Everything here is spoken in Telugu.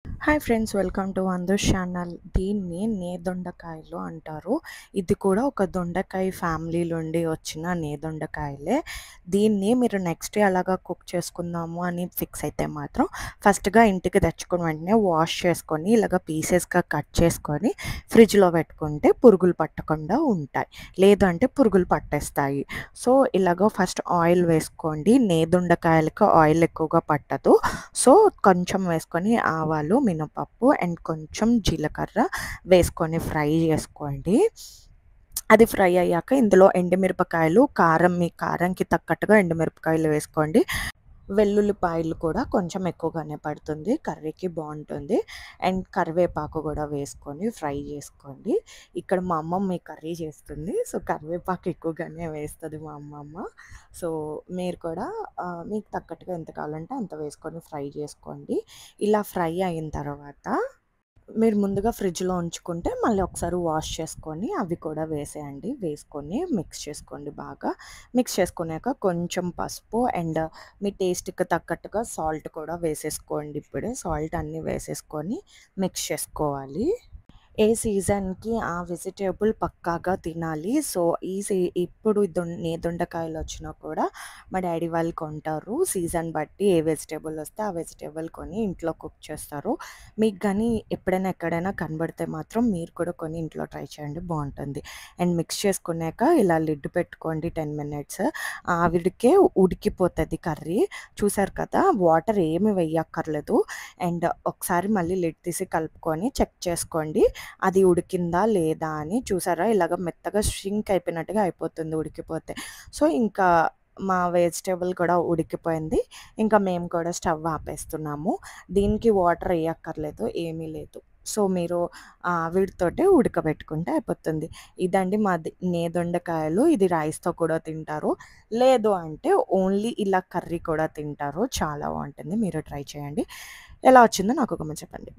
హాయ్ ఫ్రెండ్స్, వెల్కమ్ టు వందూస్ ఛానల్. దీన్ని నేదొండకాయలు అంటారు. ఇది కూడా ఒక దొండకాయ ఫ్యామిలీ నుండి వచ్చిన నేదొండకాయలే. దీన్ని మీరు నెక్స్ట్ డే అలాగా కుక్ చేసుకుందాము అని ఫిక్స్ అయితే మాత్రం ఫస్ట్గా ఇంటికి తెచ్చుకుని వెంటనే వాష్ చేసుకొని ఇలాగ పీసెస్గా కట్ చేసుకొని ఫ్రిడ్జ్లో పెట్టుకుంటే పురుగులు పట్టకుండా ఉంటాయి, లేదంటే పురుగులు పట్టేస్తాయి. సో ఇలాగ ఫస్ట్ ఆయిల్ వేసుకోండి. నేదొండకాయలకి ఆయిల్ ఎక్కువగా పట్టదు. సో కొంచెం వేసుకొని ఆవాలు, మినపప్పు అండ్ కొంచెం జీలకర్ర వేసుకొని ఫ్రై చేసుకోండి. అది ఫ్రై అయ్యాక ఇందులో ఎండుమిరపకాయలు, కారం మీ కారంకి తగ్గట్టుగా ఎండుమిరపకాయలు వేసుకోండి. వెల్లుల్లిపాయలు కూడా కొంచెం ఎక్కువగానే పడుతుంది, కర్రీకి బాగుంటుంది. అండ్ కరివేపాకు కూడా వేసుకొని ఫ్రై చేసుకోండి. ఇక్కడ మా అమ్మమ్మ ఈ కర్రీ చేస్తుంది, సో కరివేపాకు ఎక్కువగానే వేస్తుంది మా అమ్మమ్మ. సో మీరు కూడా మీకు తగ్గట్టుగా ఎంత కావాలంటే అంత వేసుకొని ఫ్రై చేసుకోండి. ఇలా ఫ్రై అయిన తర్వాత మీరు ముందుగా ఫ్రిడ్జ్లో ఉంచుకుంటే మళ్ళీ ఒకసారి వాష్ చేసుకొని అవి కూడా వేసేయండి. వేసుకొని మిక్స్ చేసుకోండి. బాగా మిక్స్ చేసుకున్నాక కొంచెం పసుపు అండ్ మీ టేస్ట్కి తగ్గట్టుగా సాల్ట్ కూడా వేసేసుకోండి. ఇప్పుడే సాల్ట్ అన్నీ వేసేసుకొని మిక్స్ చేసుకోవాలి. ఏ సీజన్‌కి ఆ వెజిటబుల్ పక్కాగా తినాలి. సో ఇప్పుడు నేదొండకాయలు వచ్చినా కూడా మా డ్యాడీ వాళ్ళు కొంటారు. సీజన్ బట్టి ఏ వెజిటబుల్ వస్తే ఆ వెజిటబుల్ కొని ఇంట్లో కుక్ చేస్తారు. మీకు గానీ ఎప్పుడైనా ఎక్కడైనా కనబడితే మాత్రం మీరు కూడా కొని ఇంట్లో ట్రై చేయండి, బాగుంటుంది. అండ్ మిక్స్ చేసుకున్నాక ఇలా లిడ్ పెట్టుకోండి 10 మినిట్స్. ఆవిడకే ఉడికిపోతుంది కర్రీ. చూసారు కదా, వాటర్ ఏమి వేయక్కర్లేదు. అండ్ ఒకసారి మళ్ళీ లిడ్ తీసి కలుపుకొని చెక్ చేసుకోండి అది ఉడికిందా లేదా అని. చూసారా, ఇలాగ మెత్తగా షింక్ అయిపోయినట్టుగా అయిపోతుంది ఉడికిపోతే. సో ఇంకా మా వెజిటేబుల్ కూడా ఉడికిపోయింది. ఇంకా మేము కూడా స్టవ్ ఆపేస్తున్నాము. దీనికి వాటర్ వేయక్కర్లేదు, ఏమీ లేదు. సో మీరు వీటితోటే ఉడకబెట్టుకుంటే అయిపోతుంది. ఇదండి మాది నేదొండకాయలు. ఇది రైస్తో కూడా తింటారు, లేదు అంటే ఓన్లీ ఇలా కర్రీ కూడా తింటారు. చాలా బాగుంటుంది, మీరు ట్రై చేయండి. ఎలా వచ్చిందో నాకు కామెంట్ చెప్పండి.